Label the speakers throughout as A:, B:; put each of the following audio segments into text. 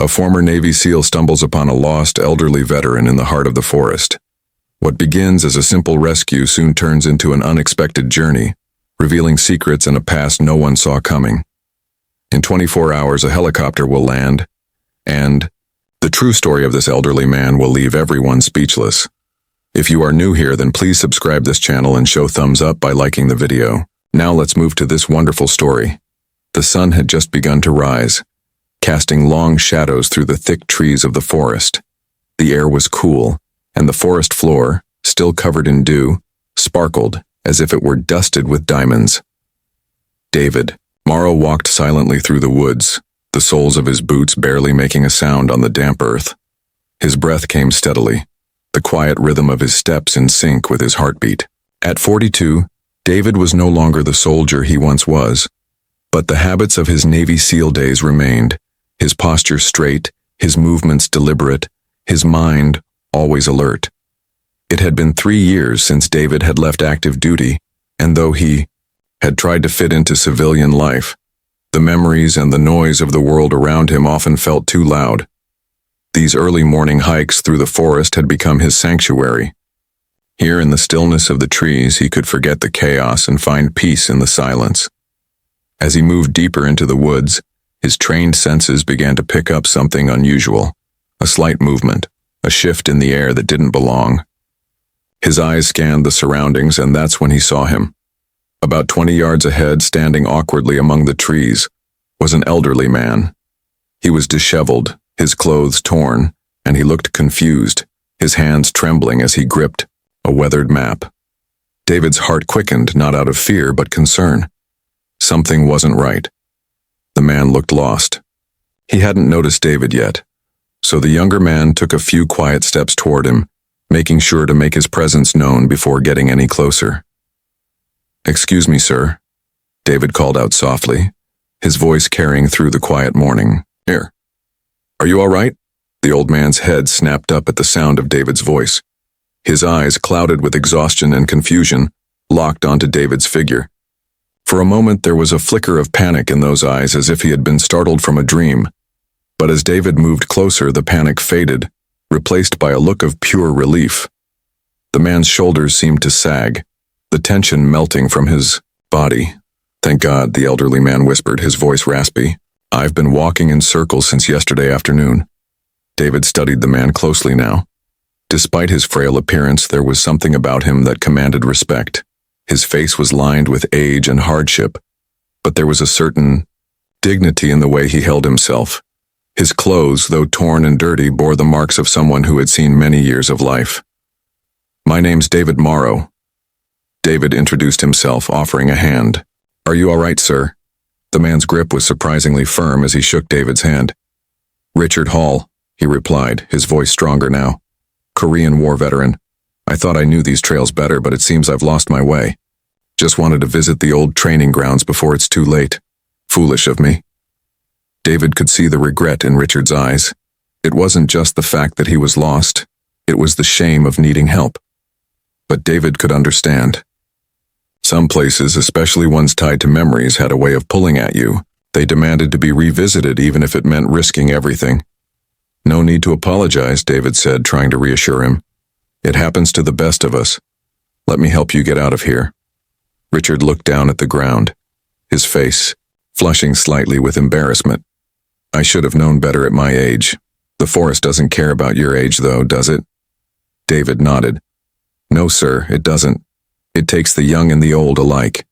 A: A former Navy SEAL stumbles upon a lost, elderly veteran in the heart of the forest. What begins as a simple rescue soon turns into an unexpected journey, revealing secrets and a past no one saw coming. In 24 hours, a helicopter will land, and the true story of this elderly man will leave everyone speechless. If you are new here, then please subscribe this channel and show thumbs up by liking the video. Now let's move to this wonderful story. The sun had just begun to rise, casting long shadows through the thick trees of the forest. The air was cool, and the forest floor, still covered in dew, sparkled as if it were dusted with diamonds. David Morrow walked silently through the woods, the soles of his boots barely making a sound on the damp earth. His breath came steadily, the quiet rhythm of his steps in sync with his heartbeat. At 42, David was no longer the soldier he once was, but the habits of his Navy SEAL days remained, his posture straight, his movements deliberate, his mind always alert. It had been 3 years since David had left active duty, and though he had tried to fit into civilian life, the memories and the noise of the world around him often felt too loud. These early morning hikes through the forest had become his sanctuary. Here in the stillness of the trees, he could forget the chaos and find peace in the silence. As he moved deeper into the woods, his trained senses began to pick up something unusual, a slight movement, a shift in the air that didn't belong. His eyes scanned the surroundings, and that's when he saw him. About 20 yards ahead, standing awkwardly among the trees, was an elderly man. He was disheveled, his clothes torn, and he looked confused, his hands trembling as he gripped a weathered map. David's heart quickened, not out of fear but concern. Something wasn't right. The man looked lost. He hadn't noticed David yet, so the younger man took a few quiet steps toward him, making sure to make his presence known before getting any closer. "Excuse me, sir," David called out softly, his voice carrying through the quiet morning. "Here. Are you all right?" The old man's head snapped up at the sound of David's voice. His eyes, clouded with exhaustion and confusion, locked onto David's figure. For a moment there was a flicker of panic in those eyes, as if he had been startled from a dream. But as David moved closer, the panic faded, replaced by a look of pure relief. The man's shoulders seemed to sag, the tension melting from his body. "Thank God," the elderly man whispered, his voice raspy. "I've been walking in circles since yesterday afternoon." David studied the man closely now. Despite his frail appearance, there was something about him that commanded respect. His face was lined with age and hardship, but there was a certain dignity in the way he held himself. His clothes, though torn and dirty, bore the marks of someone who had seen many years of life. "My name's David Morrow." David introduced himself, offering a hand. "Are you all right, sir?" The man's grip was surprisingly firm as he shook David's hand. "Richard Hall," he replied, his voice stronger now. "Korean War veteran. I thought I knew these trails better, but it seems I've lost my way. Just wanted to visit the old training grounds before it's too late. Foolish of me." David could see the regret in Richard's eyes. It wasn't just the fact that he was lost, it was the shame of needing help. But David could understand. Some places, especially ones tied to memories, had a way of pulling at you. They demanded to be revisited even if it meant risking everything. "No need to apologize," David said, trying to reassure him. "It happens to the best of us. Let me help you get out of here." Richard looked down at the ground, his face flushing slightly with embarrassment. "I should have known better at my age. The forest doesn't care about your age, though, does it?" David nodded. "No, sir, it doesn't. It takes the young and the old alike."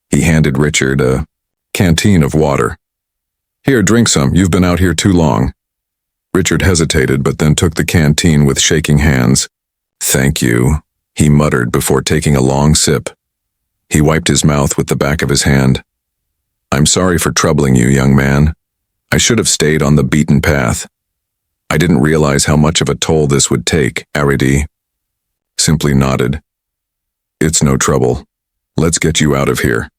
A: He handed Richard a canteen of water. "Here, drink some. You've been out here too long." Richard hesitated, but then took the canteen with shaking hands. "Thank you," he muttered before taking a long sip. He wiped his mouth with the back of his hand. "I'm sorry for troubling you, young man. I should have stayed on the beaten path. I didn't realize how much of a toll this would take." Aridi simply nodded. "It's no trouble. Let's get you out of here."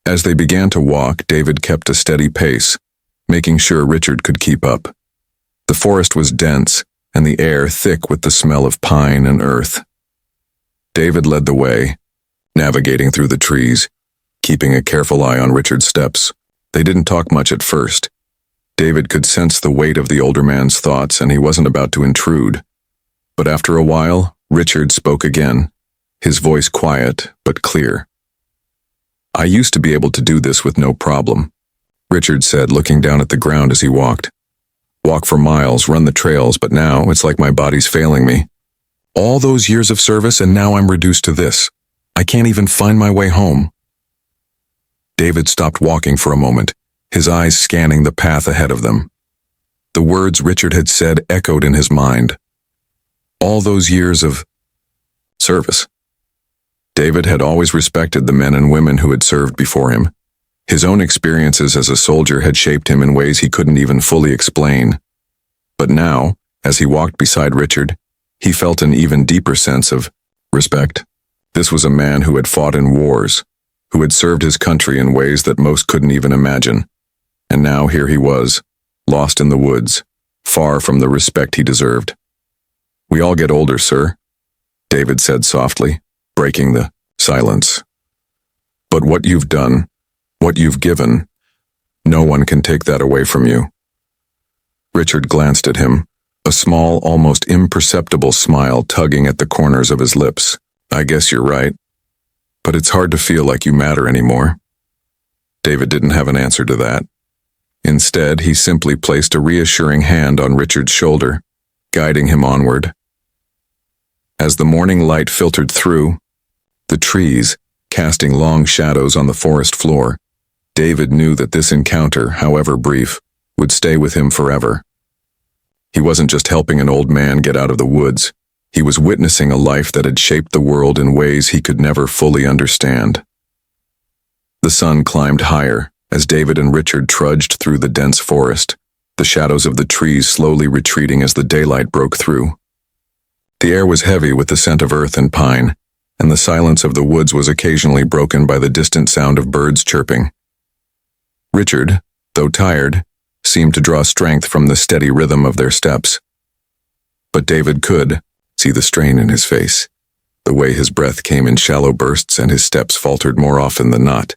A: As they began to walk, David kept a steady pace, making sure Richard could keep up. The forest was dense, and the air thick with the smell of pine and earth. David led the way, navigating through the trees, keeping a careful eye on Richard's steps. They didn't talk much at first. David could sense the weight of the older man's thoughts, and he wasn't about to intrude. But after a while, Richard spoke again, his voice quiet but clear. "I used to be able to do this with no problem," Richard said, looking down at the ground as he walked. "Walk for miles, run the trails, but now it's like my body's failing me. All those years of service, and now I'm reduced to this. I can't even find my way home." David stopped walking for a moment, his eyes scanning the path ahead of them. The words Richard had said echoed in his mind. All those years of service. David had always respected the men and women who had served before him. His own experiences as a soldier had shaped him in ways he couldn't even fully explain. But now, as he walked beside Richard, he felt an even deeper sense of respect. This was a man who had fought in wars, who had served his country in ways that most couldn't even imagine. And now here he was, lost in the woods, far from the respect he deserved. "We all get older, sir," David said softly, breaking the silence. "But what you've done, what you've given, no one can take that away from you." Richard glanced at him, a small, almost imperceptible smile tugging at the corners of his lips. "I guess you're right. But it's hard to feel like you matter anymore." David didn't have an answer to that. Instead, he simply placed a reassuring hand on Richard's shoulder, guiding him onward. As the morning light filtered through, the trees casting long shadows on the forest floor, David knew that this encounter, however brief, would stay with him forever. He wasn't just helping an old man get out of the woods. He was witnessing a life that had shaped the world in ways he could never fully understand. The sun climbed higher as David and Richard trudged through the dense forest, the shadows of the trees slowly retreating as the daylight broke through. The air was heavy with the scent of earth and pine, and the silence of the woods was occasionally broken by the distant sound of birds chirping. Richard, though tired, seemed to draw strength from the steady rhythm of their steps. But David could see the strain in his face, the way his breath came in shallow bursts and his steps faltered more often than not.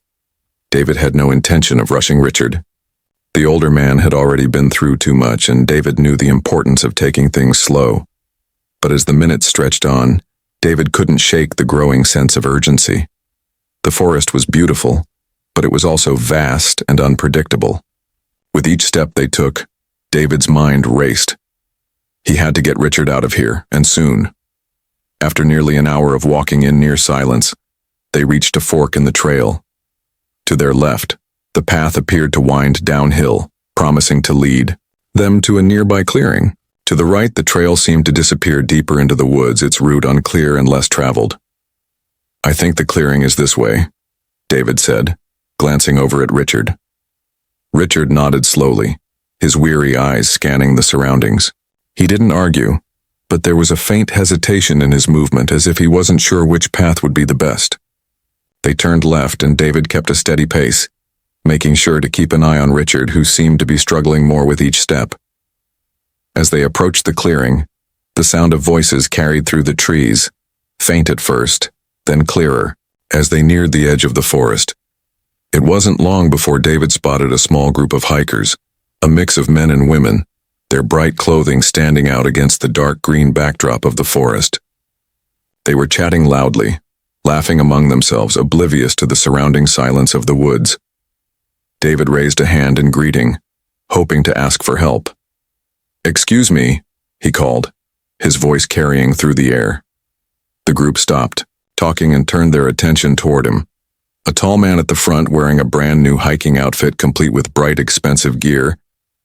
A: David had no intention of rushing Richard. The older man had already been through too much, and David knew the importance of taking things slow. But as the minutes stretched on, David couldn't shake the growing sense of urgency. The forest was beautiful, but it was also vast and unpredictable. With each step they took, David's mind raced. He had to get Richard out of here, and soon. After nearly an hour of walking in near silence, they reached a fork in the trail. To their left, the path appeared to wind downhill, promising to lead them to a nearby clearing. To the right, the trail seemed to disappear deeper into the woods, its route unclear and less traveled. "I think the clearing is this way," David said, glancing over at Richard. Richard nodded slowly, his weary eyes scanning the surroundings. He didn't argue, but there was a faint hesitation in his movement, as if he wasn't sure which path would be the best. They turned left, and David kept a steady pace, making sure to keep an eye on Richard, who seemed to be struggling more with each step. As they approached the clearing, the sound of voices carried through the trees, faint at first, then clearer, as they neared the edge of the forest. It wasn't long before David spotted a small group of hikers, a mix of men and women, their bright clothing standing out against the dark green backdrop of the forest. They were chatting loudly, laughing among themselves, oblivious to the surrounding silence of the woods. David raised a hand in greeting, hoping to ask for help. "Excuse me," he called, his voice carrying through the air. The group stopped, talking, and turned their attention toward him. A tall man at the front, wearing a brand new hiking outfit complete with bright, expensive gear,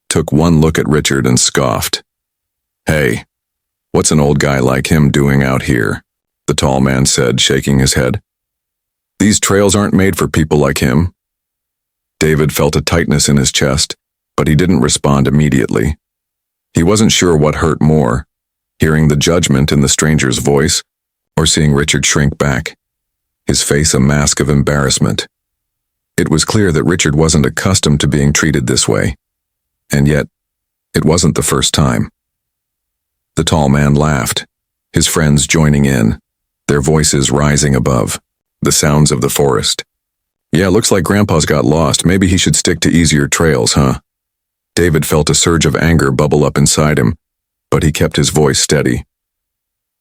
A: took one look at Richard and scoffed. "Hey, what's an old guy like him doing out here?" the tall man said, shaking his head. "These trails aren't made for people like him." David felt a tightness in his chest, but he didn't respond immediately. He wasn't sure what hurt more, hearing the judgment in the stranger's voice, or seeing Richard shrink back, his face a mask of embarrassment. It was clear that Richard wasn't accustomed to being treated this way, and yet, it wasn't the first time. The tall man laughed, his friends joining in, their voices rising above the sounds of the forest. "Yeah, looks like Grandpa's got lost. Maybe he should stick to easier trails, huh?" David felt a surge of anger bubble up inside him, but he kept his voice steady.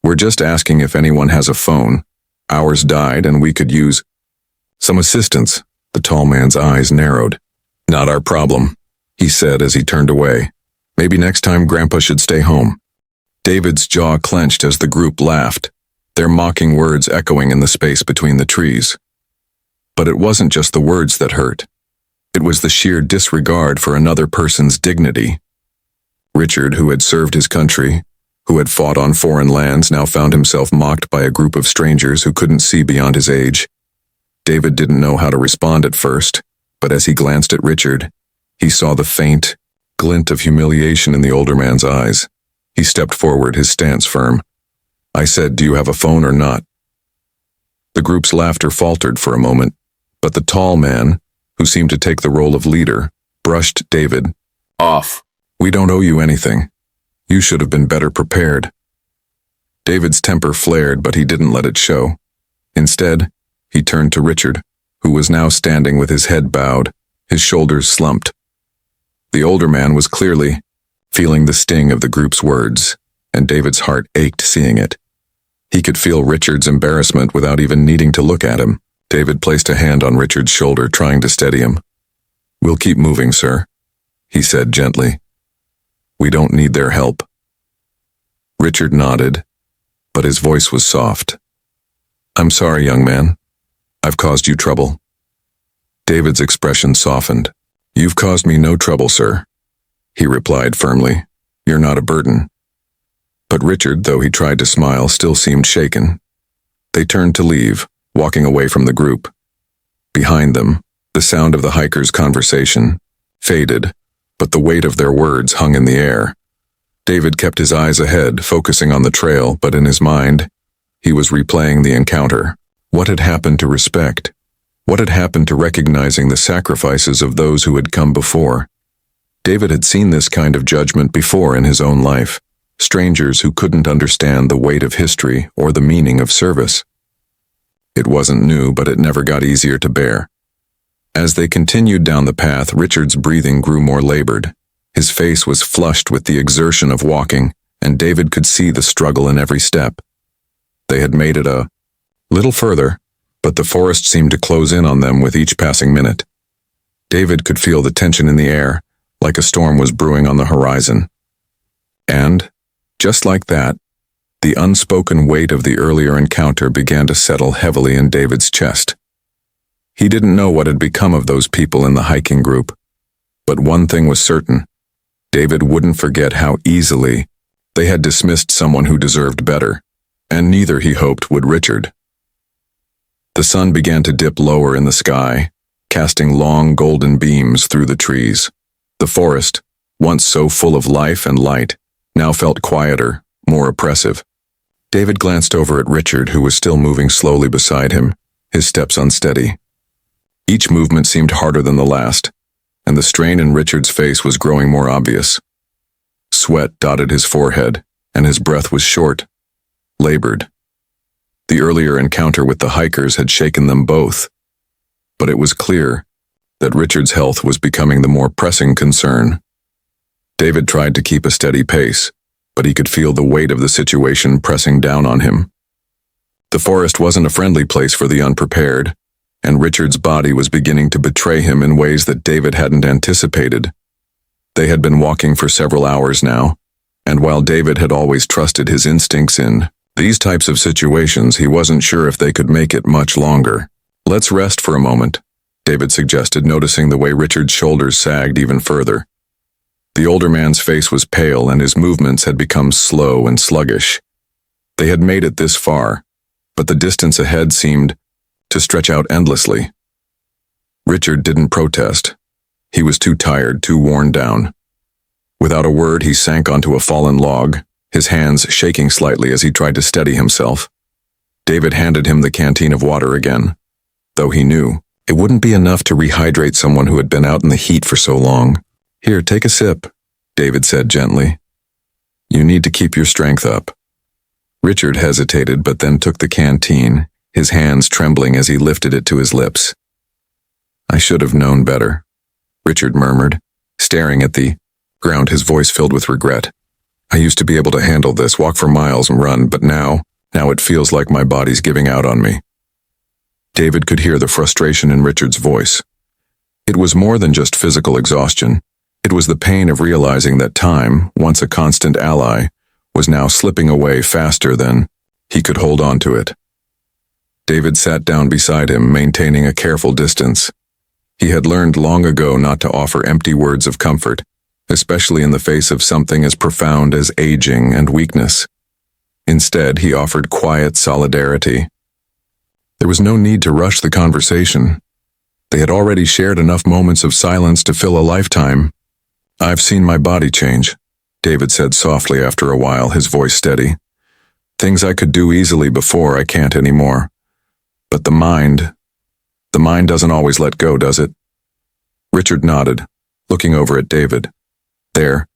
A: "We're just asking if anyone has a phone. Ours died and we could use some assistance." The tall man's eyes narrowed. "Not our problem," he said as he turned away. "Maybe next time Grandpa should stay home." David's jaw clenched as the group laughed, their mocking words echoing in the space between the trees. But it wasn't just the words that hurt. It was the sheer disregard for another person's dignity. Richard, who had served his country, who had fought on foreign lands, now found himself mocked by a group of strangers who couldn't see beyond his age. David didn't know how to respond at first, but as he glanced at Richard, he saw the faint glint of humiliation in the older man's eyes. He stepped forward, his stance firm. "I said, do you have a phone or not?" The group's laughter faltered for a moment, but the tall man, who seemed to take the role of leader, brushed David off. "We don't owe you anything. You should have been better prepared." David's temper flared, but he didn't let it show. Instead, he turned to Richard, who was now standing with his head bowed, his shoulders slumped. The older man was clearly feeling the sting of the group's words, and David's heart ached seeing it. He could feel Richard's embarrassment without even needing to look at him. David placed a hand on Richard's shoulder, trying to steady him. "We'll keep moving, sir," he said gently. "We don't need their help." Richard nodded, but his voice was soft. "I'm sorry, young man. I've caused you trouble." David's expression softened. "You've caused me no trouble, sir," he replied firmly. "You're not a burden." But Richard, though he tried to smile, still seemed shaken. They turned to leave, walking away from the group. Behind them, the sound of the hikers' conversation faded, but the weight of their words hung in the air. David kept his eyes ahead, focusing on the trail, but in his mind, he was replaying the encounter. What had happened to respect? What had happened to recognizing the sacrifices of those who had come before? David had seen this kind of judgment before in his own life. Strangers who couldn't understand the weight of history or the meaning of service. It wasn't new, but it never got easier to bear. As they continued down the path, Richard's breathing grew more labored. His face was flushed with the exertion of walking, and David could see the struggle in every step. They had made it a little further, but the forest seemed to close in on them with each passing minute. David could feel the tension in the air, like a storm was brewing on the horizon. And, just like that, the unspoken weight of the earlier encounter began to settle heavily in David's chest. He didn't know what had become of those people in the hiking group, but one thing was certain. David wouldn't forget how easily they had dismissed someone who deserved better, and neither, he hoped, would Richard. The sun began to dip lower in the sky, casting long golden beams through the trees. The forest, once so full of life and light, now felt quieter, more oppressive. David glanced over at Richard, who was still moving slowly beside him, his steps unsteady. Each movement seemed harder than the last, and the strain in Richard's face was growing more obvious. Sweat dotted his forehead, and his breath was short, labored. The earlier encounter with the hikers had shaken them both, but it was clear that Richard's health was becoming the more pressing concern. David tried to keep a steady pace, but he could feel the weight of the situation pressing down on him. The forest wasn't a friendly place for the unprepared, and Richard's body was beginning to betray him in ways that David hadn't anticipated. They had been walking for several hours now, and while David had always trusted his instincts in these types of situations, he wasn't sure if they could make it much longer. "Let's rest for a moment," David suggested, noticing the way Richard's shoulders sagged even further. The older man's face was pale, and his movements had become slow and sluggish. They had made it this far, but the distance ahead seemed to stretch out endlessly. Richard didn't protest. He was too tired, too worn down. Without a word, he sank onto a fallen log, his hands shaking slightly as he tried to steady himself. David handed him the canteen of water again, though he knew it wouldn't be enough to rehydrate someone who had been out in the heat for so long. "Here, take a sip," David said gently. "You need to keep your strength up." Richard hesitated, but then took the canteen, his hands trembling as he lifted it to his lips. "I should have known better," Richard murmured, staring at the ground, his voice filled with regret. I used to be able to handle this, walk for miles and run, but now it feels like my body's giving out on me. David could hear the frustration in Richard's voice. It was more than just physical exhaustion. It was the pain of realizing that time, once a constant ally, was now slipping away faster than he could hold on to it. David sat down beside him, maintaining a careful distance. He had learned long ago not to offer empty words of comfort, especially in the face of something as profound as aging and weakness. Instead, he offered quiet solidarity. There was no need to rush the conversation. They had already shared enough moments of silence to fill a lifetime. I've seen my body change, David said softly after a while, his voice steady. Things I could do easily before, I can't anymore. But the mind doesn't always let go, does it? Richard nodded, looking over at David. There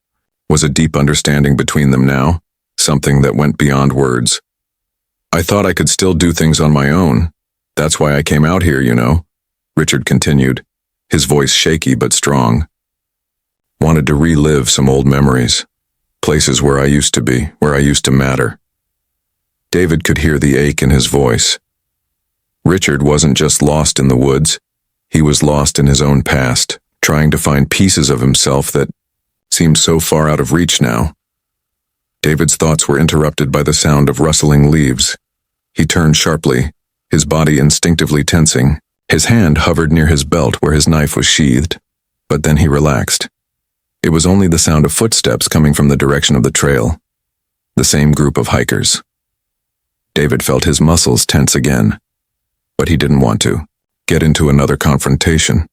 A: was a deep understanding between them now, something that went beyond words. I thought I could still do things on my own. That's why I came out here, you know, Richard continued, his voice shaky but strong. Wanted to relive some old memories, places where I used to be, where I used to matter. David could hear the ache in his voice. Richard wasn't just lost in the woods, he was lost in his own past, trying to find pieces of himself that seemed so far out of reach now. David's thoughts were interrupted by the sound of rustling leaves. He turned sharply, his body instinctively tensing. His hand hovered near his belt where his knife was sheathed, but then he relaxed. It was only the sound of footsteps coming from the direction of the trail. The same group of hikers. David felt his muscles tense again, but he didn't want to get into another confrontation.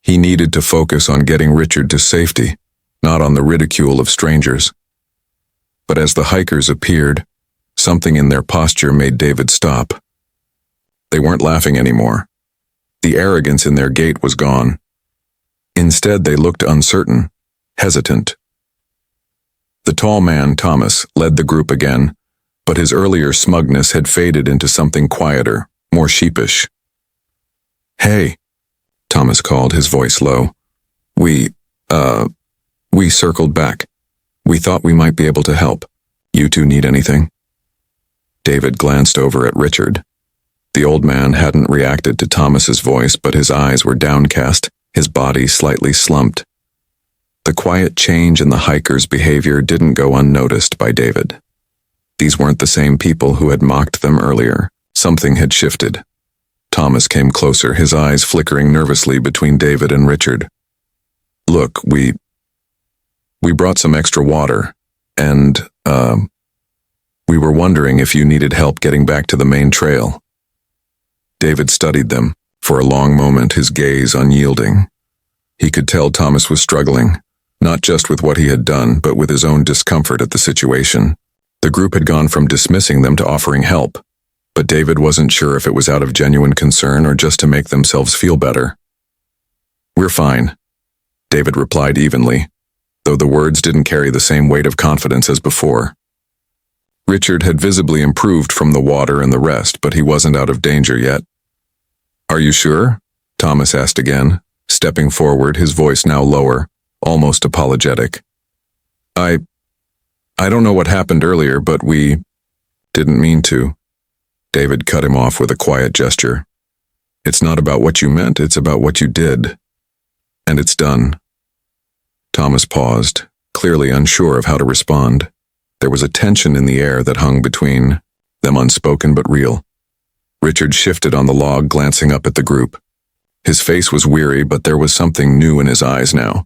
A: He needed to focus on getting Richard to safety, not on the ridicule of strangers. But as the hikers appeared, something in their posture made David stop. They weren't laughing anymore. The arrogance in their gait was gone. Instead, they looked uncertain, hesitant. The tall man, Thomas, led the group again, but his earlier smugness had faded into something quieter, more sheepish. Hey, Thomas called, his voice low. We circled back. We thought we might be able to help. You two need anything? David glanced over at Richard. The old man hadn't reacted to Thomas's voice, but his eyes were downcast, his body slightly slumped. The quiet change in the hikers' behavior didn't go unnoticed by David. These weren't the same people who had mocked them earlier. Something had shifted. Thomas came closer, his eyes flickering nervously between David and Richard. Look, we brought some extra water, and, we were wondering if you needed help getting back to the main trail. David studied them, for a long moment, his gaze unyielding. He could tell Thomas was struggling, not just with what he had done, but with his own discomfort at the situation. The group had gone from dismissing them to offering help, but David wasn't sure if it was out of genuine concern or just to make themselves feel better. We're fine, David replied evenly, though the words didn't carry the same weight of confidence as before. Richard had visibly improved from the water and the rest, but he wasn't out of danger yet. Are you sure? Thomas asked again, stepping forward, his voice now lower, almost apologetic. I don't know what happened earlier, but we didn't mean to. David cut him off with a quiet gesture. It's not about what you meant, it's about what you did. And it's done. Thomas paused, clearly unsure of how to respond. There was a tension in the air that hung between them, unspoken but real. Richard shifted on the log, glancing up at the group. His face was weary, but there was something new in his eyes now.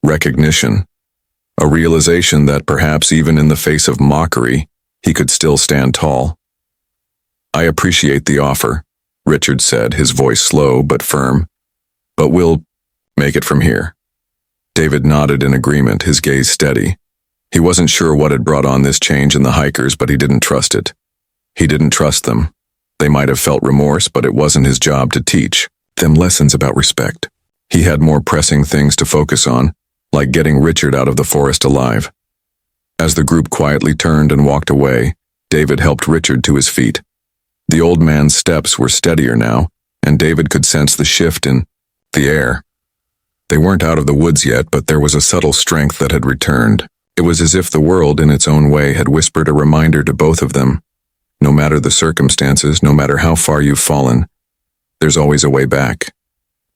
A: Recognition. A realization that perhaps even in the face of mockery, he could still stand tall. I appreciate the offer, Richard said, his voice slow but firm. But we'll make it from here. David nodded in agreement, his gaze steady. He wasn't sure what had brought on this change in the hikers, but he didn't trust it. He didn't trust them. They might have felt remorse, but it wasn't his job to teach them lessons about respect. He had more pressing things to focus on, like getting Richard out of the forest alive. As the group quietly turned and walked away, David helped Richard to his feet. The old man's steps were steadier now, and David could sense the shift in the air. They weren't out of the woods yet, but there was a subtle strength that had returned. It was as if the world in its own way had whispered a reminder to both of them. No matter the circumstances, no matter how far you've fallen, there's always a way back.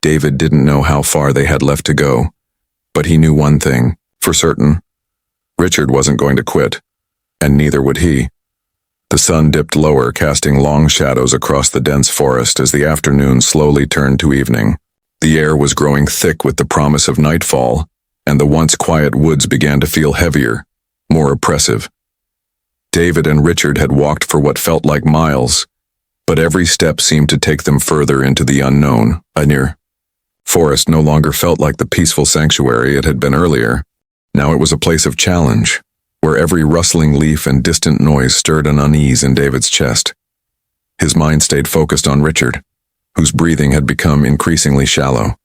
A: David didn't know how far they had left to go, but he knew one thing, for certain. Richard wasn't going to quit, and neither would he. The sun dipped lower, casting long shadows across the dense forest as the afternoon slowly turned to evening. The air was growing thick with the promise of nightfall, and the once quiet woods began to feel heavier, more oppressive. David and Richard had walked for what felt like miles, but every step seemed to take them further into the unknown. A near forest no longer felt like the peaceful sanctuary it had been earlier. Now it was a place of challenge, where every rustling leaf and distant noise stirred an unease in David's chest. His mind stayed focused on Richard, whose breathing had become increasingly shallow.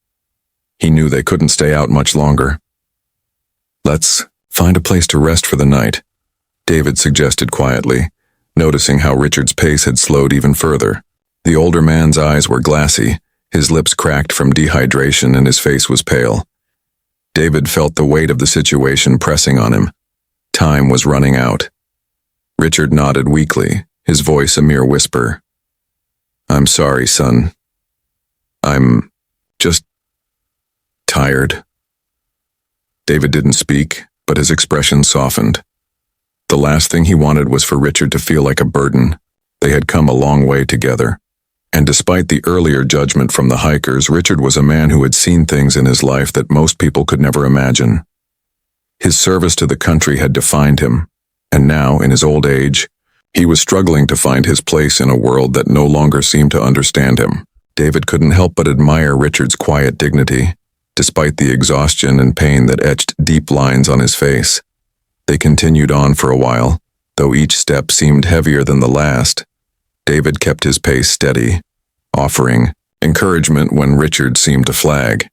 A: He knew they couldn't stay out much longer. "Let's find a place to rest for the night," David suggested quietly, noticing how Richard's pace had slowed even further. The older man's eyes were glassy, his lips cracked from dehydration, and his face was pale. David felt the weight of the situation pressing on him. Time was running out. Richard nodded weakly, his voice a mere whisper. "I'm sorry, son. I'm just tired." David didn't speak, but his expression softened. The last thing he wanted was for Richard to feel like a burden. They had come a long way together. And despite the earlier judgment from the hikers, Richard was a man who had seen things in his life that most people could never imagine. His service to the country had defined him, and now, in his old age, he was struggling to find his place in a world that no longer seemed to understand him. David couldn't help but admire Richard's quiet dignity, despite the exhaustion and pain that etched deep lines on his face. They continued on for a while, though each step seemed heavier than the last. David kept his pace steady, offering encouragement when Richard seemed to flag.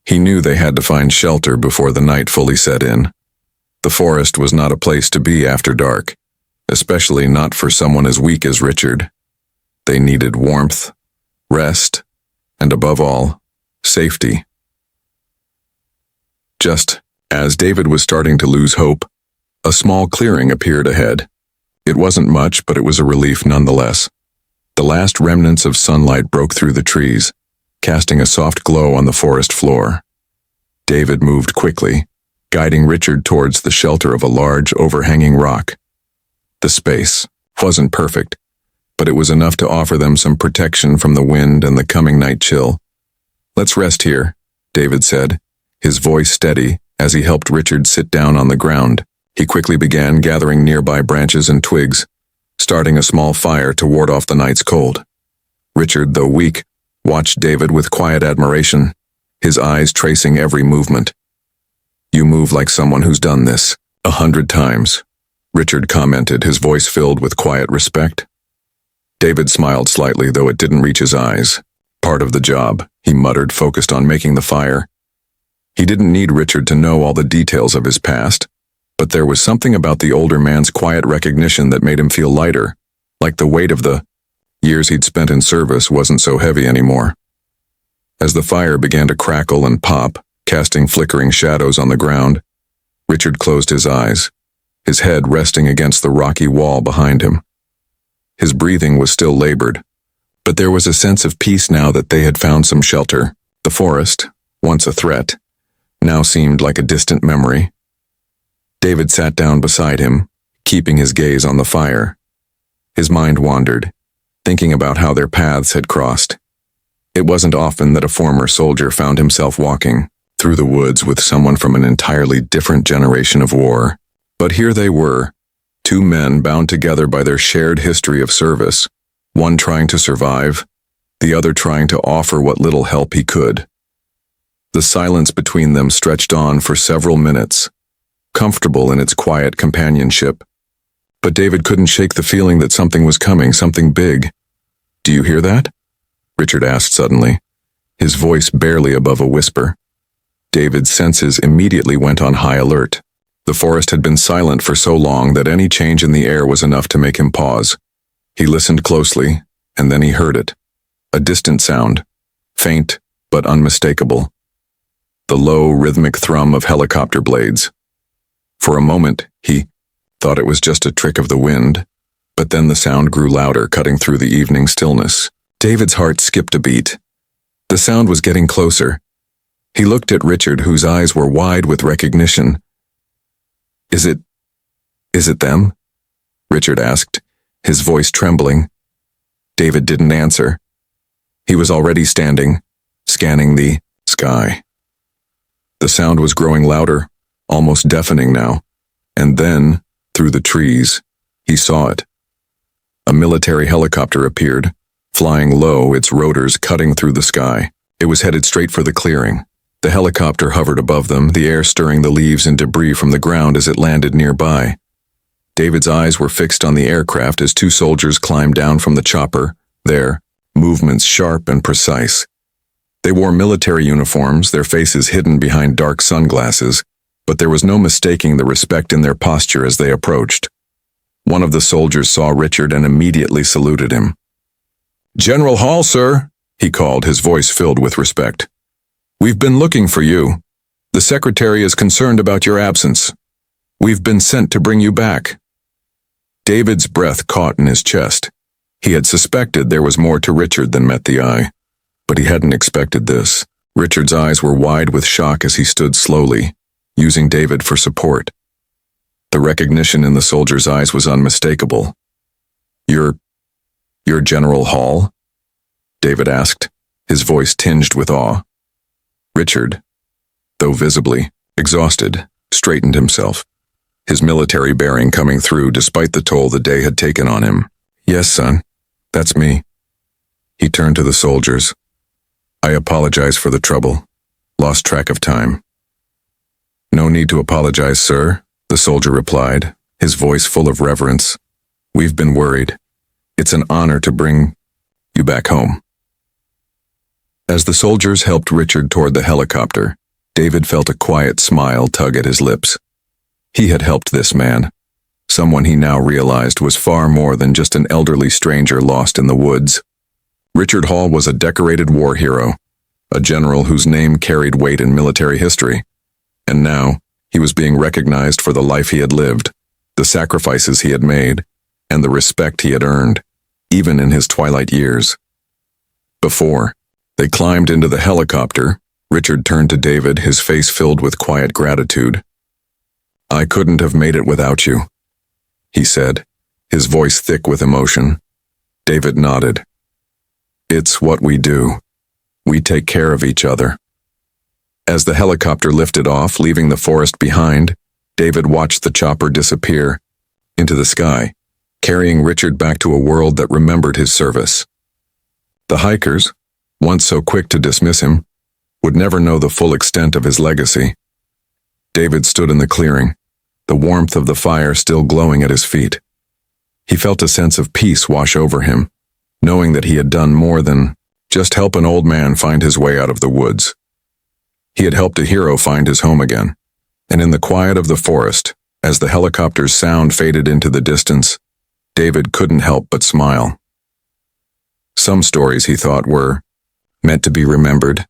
A: He knew they had to find shelter before the night fully set in. The forest was not a place to be after dark, especially not for someone as weak as Richard. They needed warmth, rest, and above all, safety. Just as David was starting to lose hope, a small clearing appeared ahead. It wasn't much, but it was a relief nonetheless. The last remnants of sunlight broke through the trees, casting a soft glow on the forest floor. David moved quickly, guiding Richard towards the shelter of a large, overhanging rock. The space wasn't perfect, but it was enough to offer them some protection from the wind and the coming night chill. "Let's rest here," David said, his voice steady as he helped Richard sit down on the ground. He quickly began gathering nearby branches and twigs, starting a small fire to ward off the night's cold. Richard, though weak, watched David with quiet admiration, his eyes tracing every movement. "You move like someone who's done this 100 times," Richard commented, his voice filled with quiet respect. David smiled slightly, though it didn't reach his eyes. "Part of the job," he muttered, focused on making the fire. He didn't need Richard to know all the details of his past, but there was something about the older man's quiet recognition that made him feel lighter, like the weight of the years he'd spent in service wasn't so heavy anymore. As the fire began to crackle and pop, casting flickering shadows on the ground, Richard closed his eyes, his head resting against the rocky wall behind him. His breathing was still labored, but there was a sense of peace now that they had found some shelter. The forest, once a threat, now seemed like a distant memory. David sat down beside him, keeping his gaze on the fire. His mind wandered, thinking about how their paths had crossed. It wasn't often that a former soldier found himself walking through the woods with someone from an entirely different generation of war. But here they were, two men bound together by their shared history of service, one trying to survive, the other trying to offer what little help he could. The silence between them stretched on for several minutes, comfortable in its quiet companionship. But David couldn't shake the feeling that something was coming, something big. "Do you hear that?" Richard asked suddenly, his voice barely above a whisper. David's senses immediately went on high alert. The forest had been silent for so long that any change in the air was enough to make him pause. He listened closely, and then he heard it. A distant sound, faint but unmistakable. the low, rhythmic thrum of helicopter blades. For a moment, he thought it was just a trick of the wind, but then the sound grew louder, cutting through the evening stillness. David's heart skipped a beat. The sound was getting closer. He looked at Richard, whose eyes were wide with recognition. Is it them?" Richard asked, his voice trembling. David didn't answer. He was already standing, scanning the sky. The sound was growing louder, almost deafening now, and then, through the trees, he saw it. A military helicopter appeared, flying low, its rotors cutting through the sky. It was headed straight for the clearing. The helicopter hovered above them, the air stirring the leaves and debris from the ground as it landed nearby. David's eyes were fixed on the aircraft as two soldiers climbed down from the chopper, their movements sharp and precise. They wore military uniforms, their faces hidden behind dark sunglasses, but there was no mistaking the respect in their posture as they approached. One of the soldiers saw Richard and immediately saluted him. "General Hall, sir," he called, his voice filled with respect. "We've been looking for you. The secretary is concerned about your absence. We've been sent to bring you back." David's breath caught in his chest. He had suspected there was more to Richard than met the eye, but he hadn't expected this. Richard's eyes were wide with shock as he stood slowly, using David for support. The recognition in the soldier's eyes was unmistakable. You're General Hall?" David asked, his voice tinged with awe. Richard, though visibly exhausted, straightened himself, his military bearing coming through despite the toll the day had taken on him. "Yes, son, that's me." He turned to the soldiers. "I apologize for the trouble. Lost track of time." "No need to apologize, sir," the soldier replied, his voice full of reverence. "We've been worried. It's an honor to bring you back home." As the soldiers helped Richard toward the helicopter, David felt a quiet smile tug at his lips. He had helped this man, someone he now realized was far more than just an elderly stranger lost in the woods. Richard Hall was a decorated war hero, a general whose name carried weight in military history, and now he was being recognized for the life he had lived, the sacrifices he had made, and the respect he had earned, even in his twilight years. Before they climbed into the helicopter, Richard turned to David, his face filled with quiet gratitude. "I couldn't have made it without you," he said, his voice thick with emotion. David nodded. "It's what we do. We take care of each other." As the helicopter lifted off, leaving the forest behind, David watched the chopper disappear into the sky, carrying Richard back to a world that remembered his service. The hikers, once so quick to dismiss him, would never know the full extent of his legacy. David stood in the clearing, the warmth of the fire still glowing at his feet. He felt a sense of peace wash over him, knowing that he had done more than just help an old man find his way out of the woods. He had helped a hero find his home again, and in the quiet of the forest, as the helicopter's sound faded into the distance, David couldn't help but smile. Some stories, he thought, were meant to be remembered,